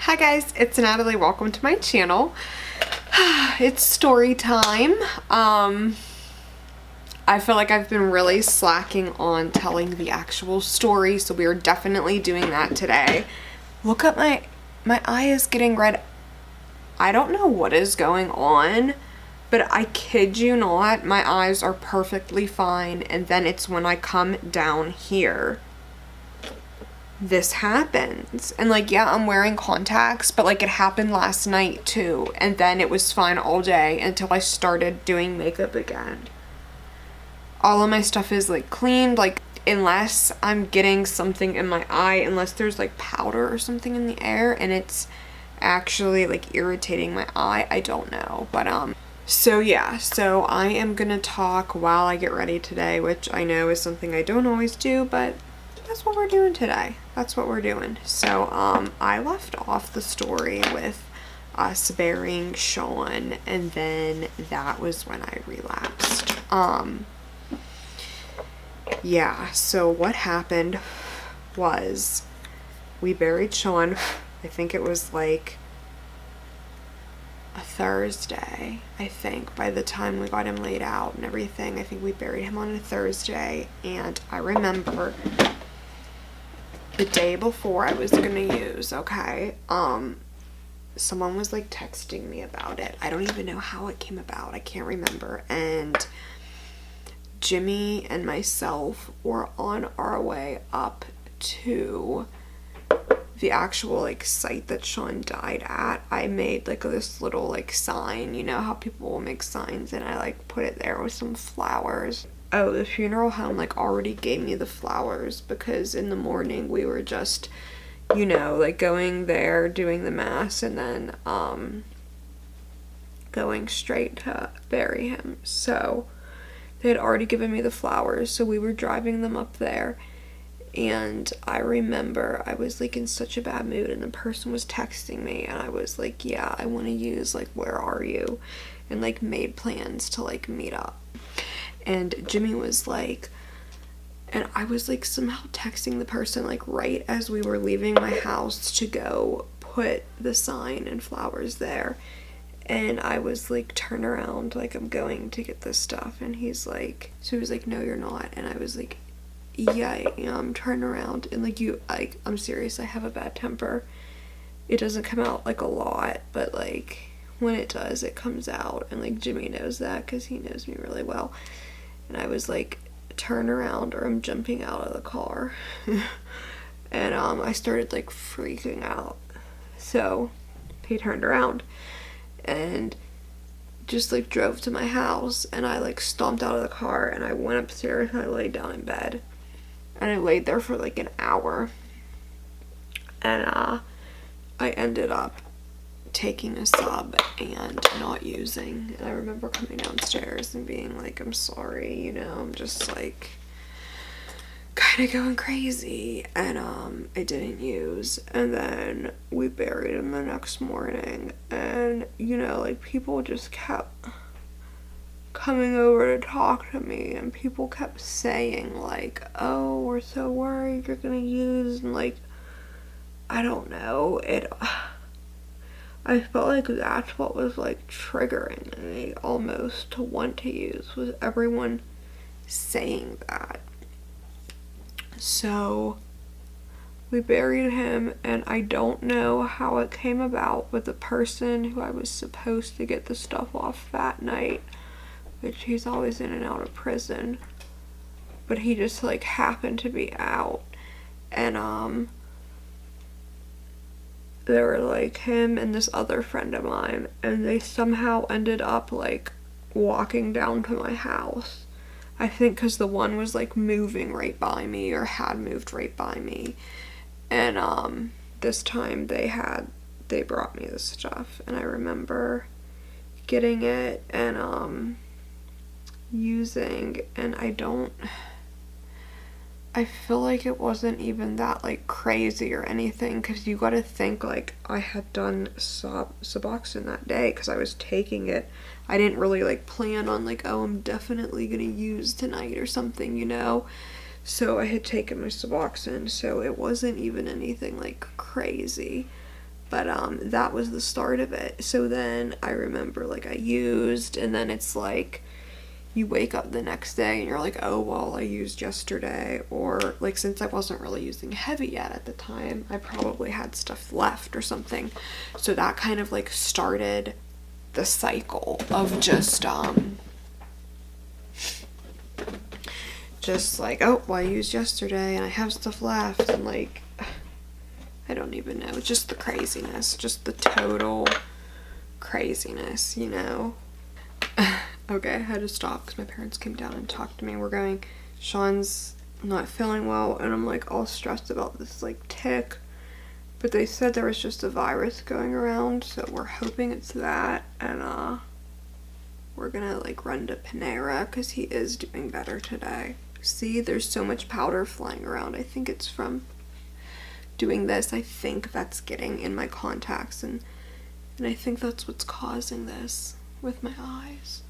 Hi guys, it's Natalie. Welcome to my channel. It's story time. I feel like I've been really slacking on telling the actual story, so we are definitely doing that today. Look at my eye is getting red. I don't know what is going on, but I kid you not, my eyes are perfectly fine, and then it's when I come down here this happens. And like, yeah, I'm wearing contacts, but like it happened last night too, and then it was fine all day until I started doing makeup again. All of my stuff is like cleaned, like unless I'm getting something in my eye, unless there's like powder or something in the air and it's actually like irritating my eye, I don't know. But so yeah, so I am gonna talk while I get ready today, which I know is something I don't always do, but that's what we're doing today. That's what we're doing. So I left off the story with us burying Sean, and then that was when I relapsed. Yeah, so what happened was we buried Sean, I think it was like a Thursday, I think, by the time we got him laid out and everything. I think we buried him on a Thursday, and I remember the day before I was gonna use, okay, someone was like texting me about it. I don't even know how it came about. I can't remember. And Jimmy and myself were on our way up to the actual like site that Sean died at. I made like this little like sign, you know how people will make signs, and I like put it there with some flowers. Oh, the funeral home like already gave me the flowers because in the morning we were just, you know, like going there, doing the mass, and then going straight to bury him. So they had already given me the flowers, so we were driving them up there. And I remember I was like in such a bad mood, and the person was texting me, and I was like, yeah, I want to use like, where are you? And like made plans to like meet up. And Jimmy was like, and I was like somehow texting the person like right as we were leaving my house to go put the sign and flowers there. And I was like, turn around, like I'm going to get this stuff. And he's like, so he was like, no, you're not. And I was like, yeah, I am. Turn around. And like, I'm serious, I have a bad temper. It doesn't come out like a lot, but like when it does, it comes out. And like Jimmy knows that because he knows me really well. And I was like, turn around or I'm jumping out of the car. And I started like freaking out. So he turned around and just like drove to my house, and I like stomped out of the car and I went upstairs and I laid down in bed. And I laid there for like an hour. And I ended up taking a sub and not using. And I remember coming downstairs and being like, I'm sorry, you know, I'm just like kind of going crazy. And I didn't use. And then we buried him the next morning, and you know, like people just kept coming over to talk to me, and people kept saying like, oh, we're so worried you're gonna use, and like, I don't know, I felt like that's what was like triggering me almost to want to use, was everyone saying that. So we buried him, and I don't know how it came about, but the person who I was supposed to get the stuff off that night, which he's always in and out of prison, but he just like happened to be out, and they were like him and this other friend of mine, and they somehow ended up like walking down to my house. I think because the one was like moving right by me, or had moved right by me, and this time they brought me the stuff, and I remember getting it and using, and I feel like it wasn't even that like crazy or anything, because you gotta think like I had done Suboxone that day because I was taking it. I didn't really like plan on like, oh, I'm definitely gonna use tonight or something, you know. So I had taken my Suboxone, so it wasn't even anything like crazy. But that was the start of it. So then I remember, like, I used, and then it's like you wake up the next day and you're like, oh well, I used yesterday. Or like, since I wasn't really using heavy yet at the time, I probably had stuff left or something. So that kind of like started the cycle of just like, oh well, I used yesterday and I have stuff left, and like, I don't even know, just the craziness, just the total craziness, you know. Okay, I had to stop because my parents came down and talked to me. Sean's not feeling well, and I'm like all stressed about this like tick, but they said there was just a virus going around, so we're hoping it's that. And we're gonna like run to Panera because he is doing better today. See, there's so much powder flying around. I think it's from doing this. I think that's getting in my contacts, and I think that's what's causing this with my eyes.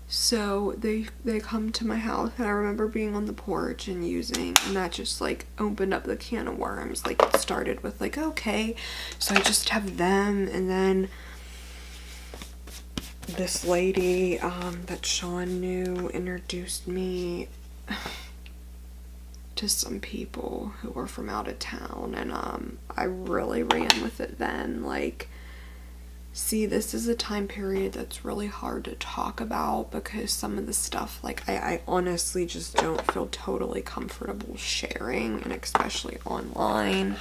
So they come to my house, and I remember being on the porch and using, and that just like opened up the can of worms. Like, it started with like, okay, so I just have them, and then this lady that Sean knew introduced me to some people who were from out of town, and I really ran with it then. Like, see, this is a time period that's really hard to talk about because some of the stuff, like, I honestly just don't feel totally comfortable sharing, and especially online.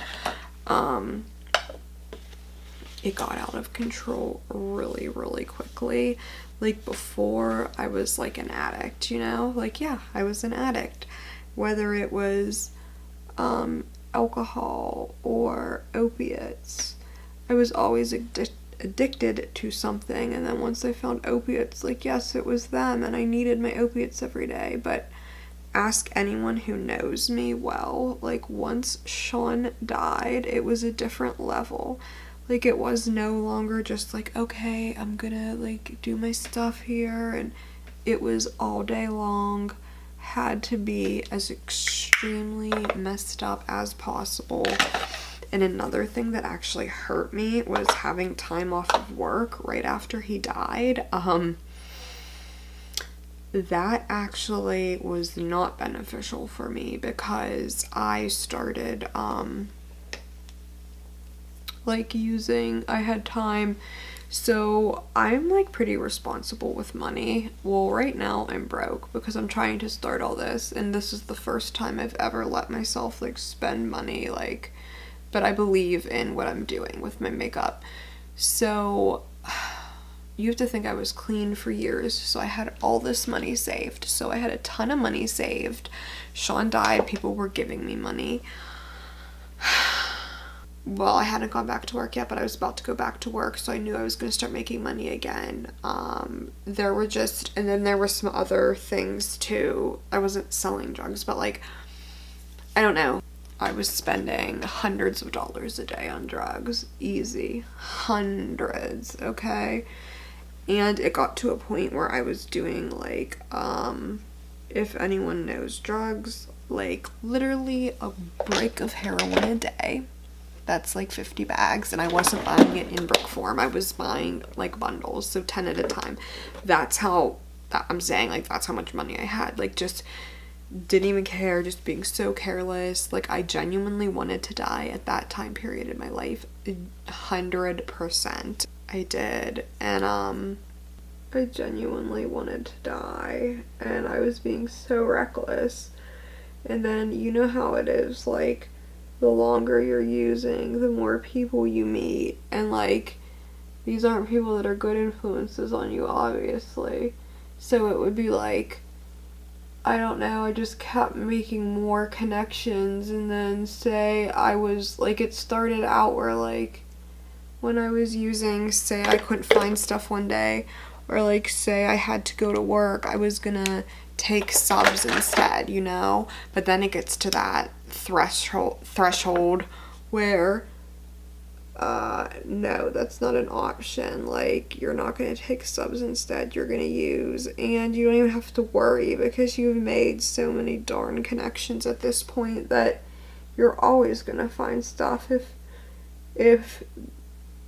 It got out of control really, really quickly. Like, before, I was like an addict, you know? Like, yeah, I was an addict. Whether it was alcohol or opiates, I was always addicted to something. And then once I found opiates, like, yes, it was them, and I needed my opiates every day. But ask anyone who knows me well, like, once Sean died, it was a different level. Like, it was no longer just like, okay, I'm gonna like do my stuff here, and it was all day long, had to be as extremely messed up as possible. And another thing that actually hurt me was having time off of work right after he died. That actually was not beneficial for me because I started like using, I had time. So I'm like pretty responsible with money. Well, right now I'm broke because I'm trying to start all this, and this is the first time I've ever let myself like spend money, like, but I believe in what I'm doing with my makeup. So you have to think I was clean for years, so I had all this money saved. So I had a ton of money saved. Sean died, people were giving me money. Well, I hadn't gone back to work yet, but I was about to go back to work, so I knew I was going to start making money again. There were just, and then there were some other things too. I wasn't selling drugs, but like, I don't know. I was spending hundreds of dollars a day on drugs. Easy. Hundreds, okay? And it got to a point where I was doing like, if anyone knows drugs, like literally a brick of heroin a day. That's like 50 bags, and I wasn't buying it in brick form. I was buying like bundles, so 10 at a time. That's how, I'm saying, like, that's how much money I had. Like, just didn't even care, just being so careless. Like, I genuinely wanted to die at that time period in my life. 100% I did. And I genuinely wanted to die, and I was being so reckless. And then you know how it is, like, the longer you're using, the more people you meet, and like, these aren't people that are good influences on you, obviously. So it would be like, I don't know, I just kept making more connections, and then say I was like, it started out where like, when I was using, say I couldn't find stuff one day, or like say I had to go to work, I was gonna take subs instead, you know? But then it gets to that threshold where no, that's not an option. Like, you're not going to take subs instead, you're going to use, and you don't even have to worry because you've made so many darn connections at this point that you're always going to find stuff if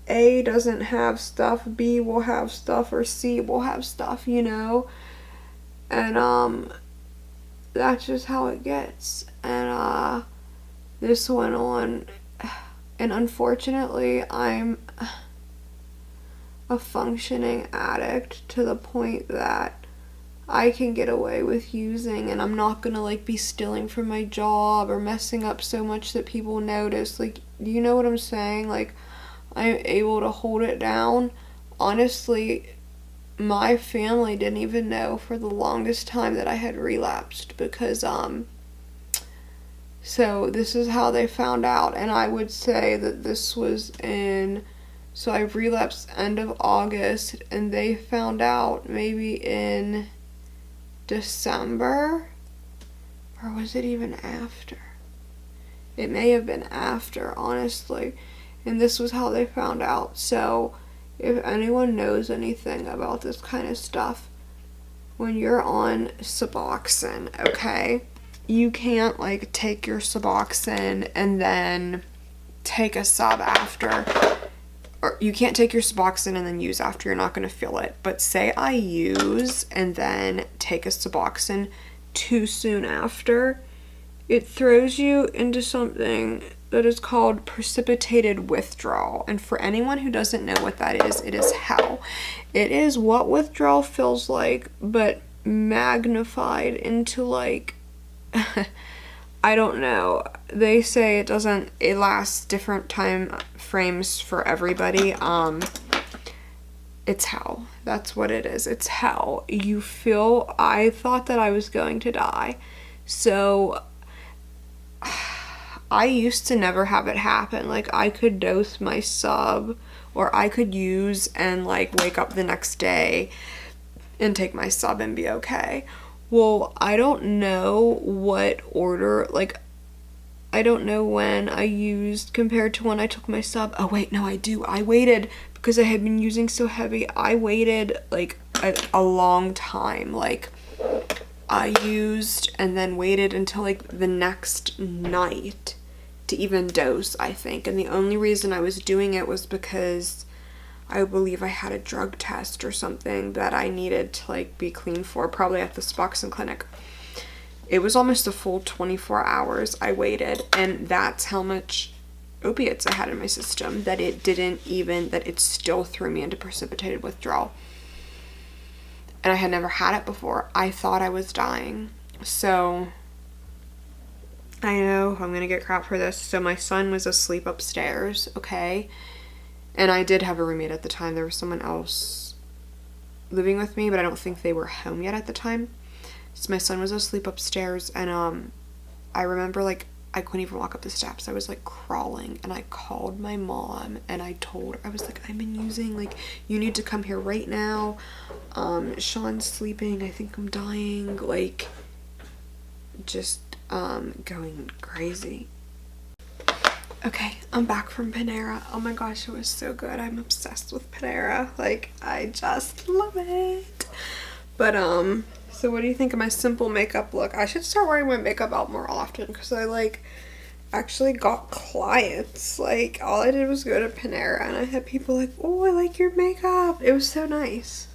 A doesn't have stuff, B will have stuff, or C will have stuff, you know? And that's just how it gets. And this went on, and unfortunately I'm a functioning addict to the point that I can get away with using, and I'm not gonna like be stealing from my job or messing up so much that people notice. Like, do you know what I'm saying? Like, I'm able to hold it down. Honestly, my family didn't even know for the longest time that I had relapsed, because so this is how they found out. And I would say that this was so I relapsed end of August, and they found out maybe in December, or was it even after? It may have been after, honestly. And this was how they found out. So if anyone knows anything about this kind of stuff, when you're on Suboxone, okay, you can't like take your Suboxone and then take a sub after. Or you can't take your Suboxone and then use after. You're not going to feel it. But say I use and then take a Suboxone too soon after, it throws you into something that is called precipitated withdrawal. And for anyone who doesn't know what that is, it is hell. It is what withdrawal feels like, but magnified into like I don't know. They say it lasts different time frames for everybody. It's hell. That's what it is. It's hell. I thought that I was going to die. So I used to never have it happen. Like, I could dose my sub, or I could use and like wake up the next day and take my sub and be okay. Well, I don't know what order, like, I don't know when I used compared to when I took my sub. Oh wait, no, I do. I waited, because I had been using so heavy, I waited like a long time. Like, I used and then waited until like the next night to even dose, I think. And the only reason I was doing it was because I believe I had a drug test or something that I needed to like be clean for, probably at the Suboxone clinic. It was almost a full 24 hours I waited, and that's how much opiates I had in my system, that it still threw me into precipitated withdrawal. And I had never had it before. I thought I was dying. So I know I'm gonna get crap for this. So my son was asleep upstairs, okay? And I did have a roommate at the time. There was someone else living with me, but I don't think they were home yet at the time. So my son was asleep upstairs, and I remember like I couldn't even walk up the steps. I was like crawling, and I called my mom and I was like, I've been using, like, you need to come here right now. Sean's sleeping. I think I'm dying. Like, just going crazy. Okay, I'm back from Panera. Oh my gosh, it was so good. I'm obsessed with Panera. Like, I just love it. But so what do you think of my simple makeup look? I should start wearing my makeup out more often, because I like actually got clients. Like, all I did was go to Panera and I had people like, oh, I like your makeup. It was so nice.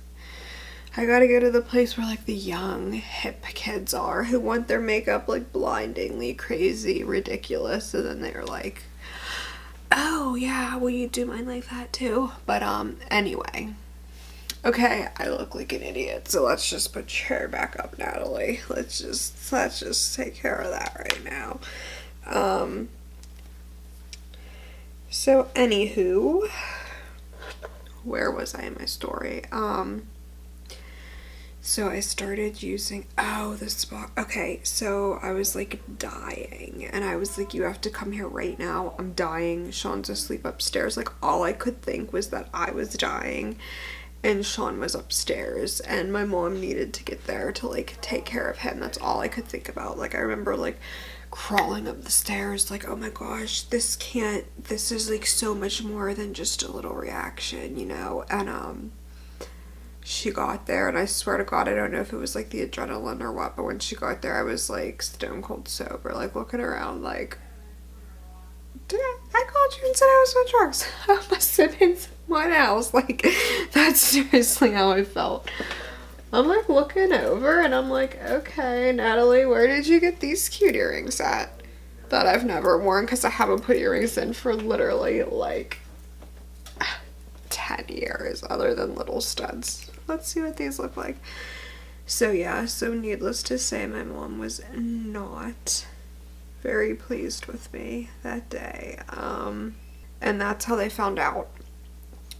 I gotta go to the place where like the young hip kids are, who want their makeup like blindingly crazy ridiculous, and then they're like, oh yeah, will you do mine like that too? But anyway, okay, I look like an idiot, so let's just put your hair back up, Natalie. Let's just take care of that right now. So anywho, where was I in my story? So I started using, this box. Okay, so I was like dying, and I was like, you have to come here right now. I'm dying. Sean's asleep upstairs. Like, all I could think was that I was dying and Sean was upstairs, and my mom needed to get there to like take care of him. That's all I could think about. Like, I remember like crawling up the stairs, like, oh my gosh, this is like so much more than just a little reaction, you know? And she got there, and I swear to God, I don't know if it was like the adrenaline or what, but when she got there, I was like stone cold sober, like looking around like, did I called you and said I was on drugs. I must have been someone else. Like, that's seriously how I felt. I'm like looking over and I'm like, okay, Natalie, where did you get these cute earrings at? That I've never worn because I haven't put earrings in for literally like 10 years other than little studs. Let's see what these look like. So yeah, so needless to say, my mom was not very pleased with me that day. And that's how they found out.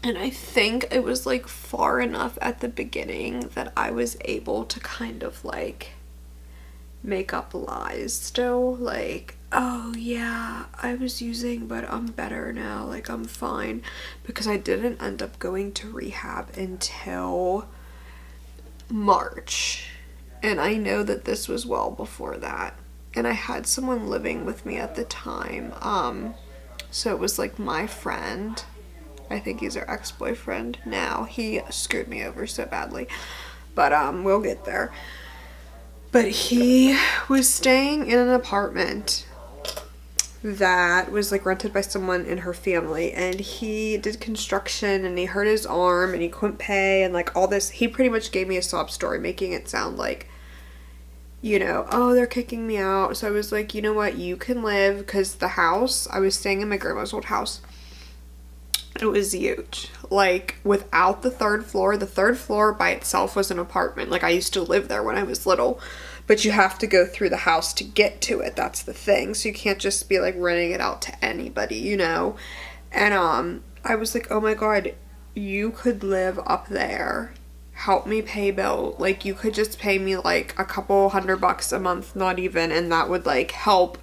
And I think it was like far enough at the beginning that I was able to kind of like make up lies still. Like, oh yeah, I was using, but I'm better now. Like, I'm fine. Because I didn't end up going to rehab until March. And I know that this was well before that. And I had someone living with me at the time. So it was like my friend. I think he's our ex-boyfriend now. He screwed me over so badly. But we'll get there. But he was staying in an apartment that was like rented by someone in her family, and he did construction and he hurt his arm and he couldn't pay and like all this. He pretty much gave me a sob story, making it sound like, you know, oh, they're kicking me out. So I was like, you know what, you can live, because the house, I was staying in my grandma's old house. It was huge. Like, without the third floor by itself was an apartment. Like, I used to live there when I was little, but you have to go through the house to get to it. That's the thing. So you can't just be like renting it out to anybody, you know? And I was like, oh my God, you could live up there, help me pay bill. Like, you could just pay me like a couple $100 a month, not even, and that would like help.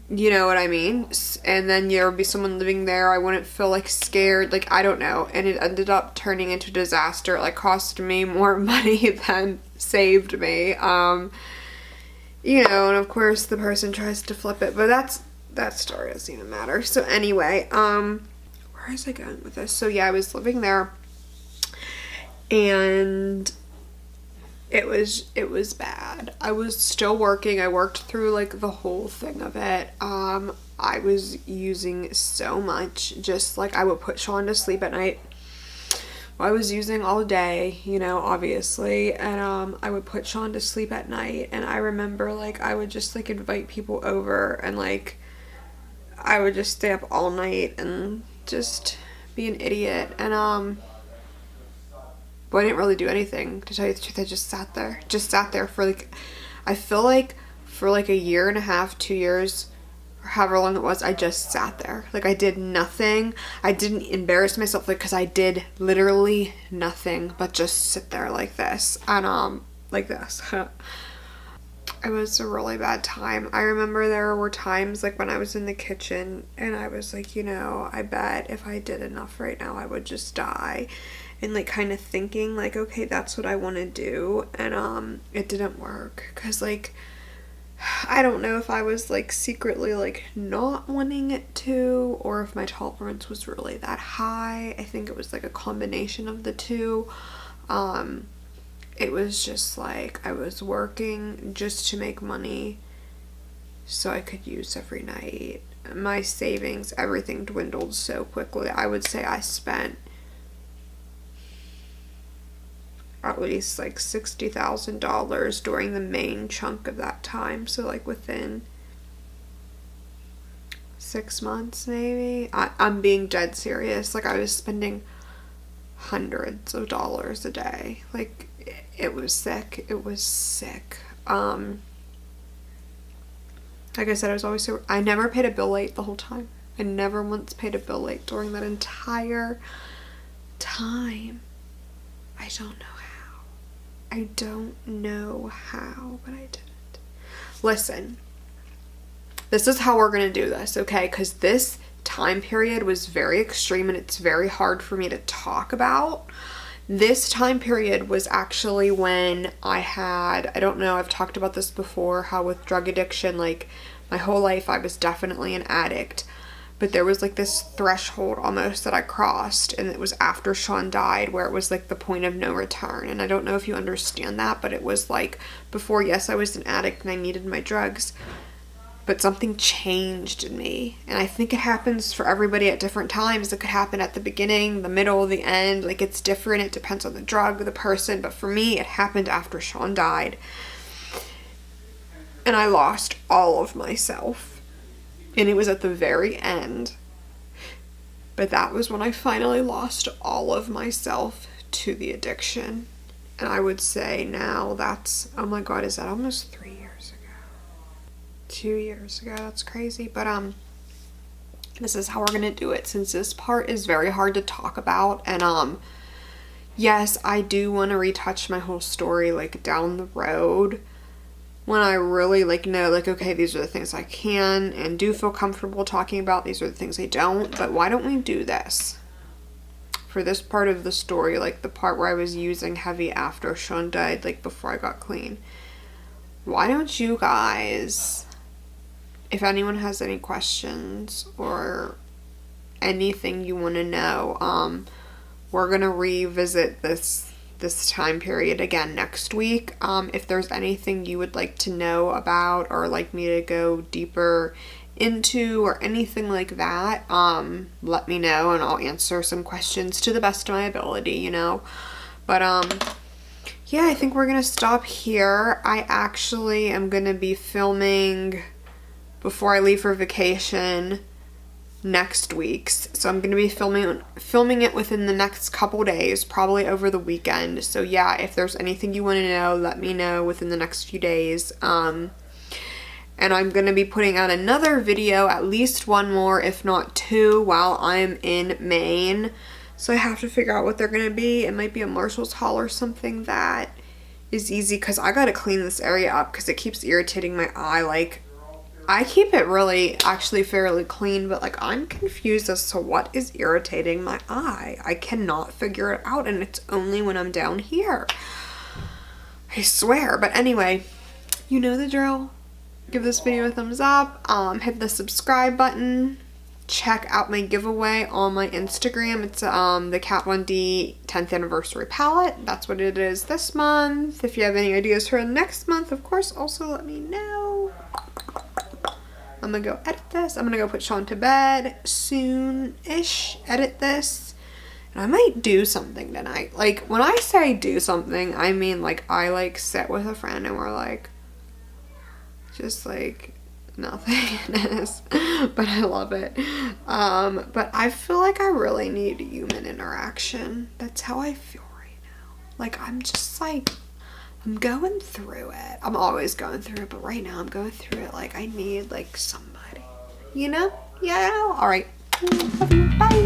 You know what I mean? And then there would be someone living there. I wouldn't feel like scared. Like, I don't know. And it ended up turning into disaster. It like cost me more money than saved me. You know, and of course the person tries to flip it, but that story doesn't even matter. So anyway, where is I going with this? So yeah, I was living there, and it was bad. I was still working. I worked through like the whole thing of it. I was using so much. Just like, I would put Sean to sleep at night. I was using all day, you know, obviously, and I would put Sean to sleep at night, and I remember like I would just like invite people over, and like I would just stay up all night and just be an idiot. And but I didn't really do anything, to tell you the truth. I just sat there for like, I feel like for like a year and a half, 2 years, or however long it was, I just sat there. Like, I did nothing. I didn't embarrass myself, like, because I did literally nothing but just sit there like this, and like this. It was a really bad time. I remember there were times like when I was in the kitchen and I was like, you know, I bet if I did enough right now I would just die. And like kind of thinking like, okay, that's what I want to do. And it didn't work, because like I don't know if I was like secretly like not wanting it to, or if my tolerance was really that high. I think it was like a combination of the two. It was just like I was working just to make money so I could use every night. My savings, everything dwindled so quickly. I would say I spent at least like $60,000 during the main chunk of that time. So like within 6 months maybe. I'm being dead serious. Like, I was spending hundreds of dollars a day. Like, it was sick. It was sick. Like I said, I never paid a bill late the whole time. I never once paid a bill late during that entire time. I don't know how. I don't know how, but I didn't. Listen, this is how we're gonna do this, okay? Because this time period was very extreme and it's very hard for me to talk about. This time period was actually when I don't know, I've talked about this before, how with drug addiction, like my whole life I was definitely an addict, but there was like this threshold almost that I crossed, and it was after Sean died, where it was like the point of no return. And I don't know if you understand that, but it was like before, yes, I was an addict and I needed my drugs, but something changed in me. And I think it happens for everybody at different times. It could happen at the beginning, the middle, the end. Like, it's different. It depends on the drug, the person. But for me, it happened after Sean died. And I lost all of myself. And it was at the very end. But that was when I finally lost all of myself to the addiction. And I would say now that's, oh my God, is that almost 3 years ago? 2 years ago, that's crazy. But this is how we're gonna do it, since this part is very hard to talk about. And yes, I do want to retouch my whole story like down the road when I really like know, like, okay, these are the things I can and do feel comfortable talking about, these are the things I don't. But why don't we do this for this part of the story, like the part where I was using heavy after Sean died, like before I got clean? Why don't you guys, if anyone has any questions or anything you want to know, we're gonna revisit this time period again next week. If there's anything you would like to know about or like me to go deeper into or anything like that, let me know and I'll answer some questions to the best of my ability, you know. But yeah, I think we're gonna stop here. I actually am gonna be filming before I leave for vacation next week's, so I'm gonna be filming it within the next couple days, probably over the weekend. So yeah, if there's anything you want to know, let me know within the next few days. And I'm gonna be putting out another video, at least one more, if not two, while I'm in Maine. So I have to figure out what they're gonna be. It might be a Marshall's haul or something that is easy, because I gotta clean this area up because it keeps irritating my eye. Like, I keep it really actually fairly clean, but like I'm confused as to what is irritating my eye. I cannot figure it out, and it's only when I'm down here, I swear. But anyway, you know the drill. Give this video a thumbs up, hit the subscribe button, check out my giveaway on my Instagram. It's the Kat Von D 10th anniversary palette. That's what it is this month. If you have any ideas for next month, of course, also let me know. I'm gonna go edit this. I'm gonna go put Sean to bed soon-ish, edit this. And I might do something tonight. Like, when I say do something, I mean like I like sit with a friend and we're like, just like nothingness. But I love it. But I feel like I really need human interaction. That's how I feel right now. Like, I'm just like, I'm going through it. I'm always going through it, but right now I'm going through it. Like, I need like somebody, you know? Yeah. All right. Bye.